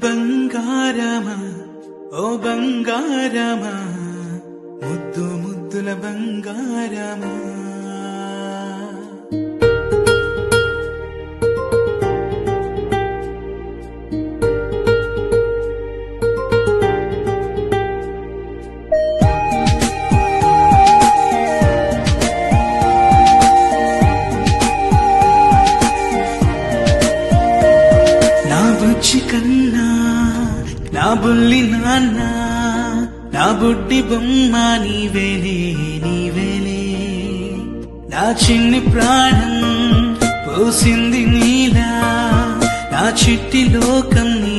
బంగారమా ఓ బంగారమా ముద్దు ముద్దుల బంగారమా నా బుజ్జి కన్నా నా బుల్లి నాన్న నా బుడ్డి బొమ్మ నీవేలే నీవేలే నా చిన్ని ప్రాణం పోసింది నీలా నా చిట్టి లోకం నీ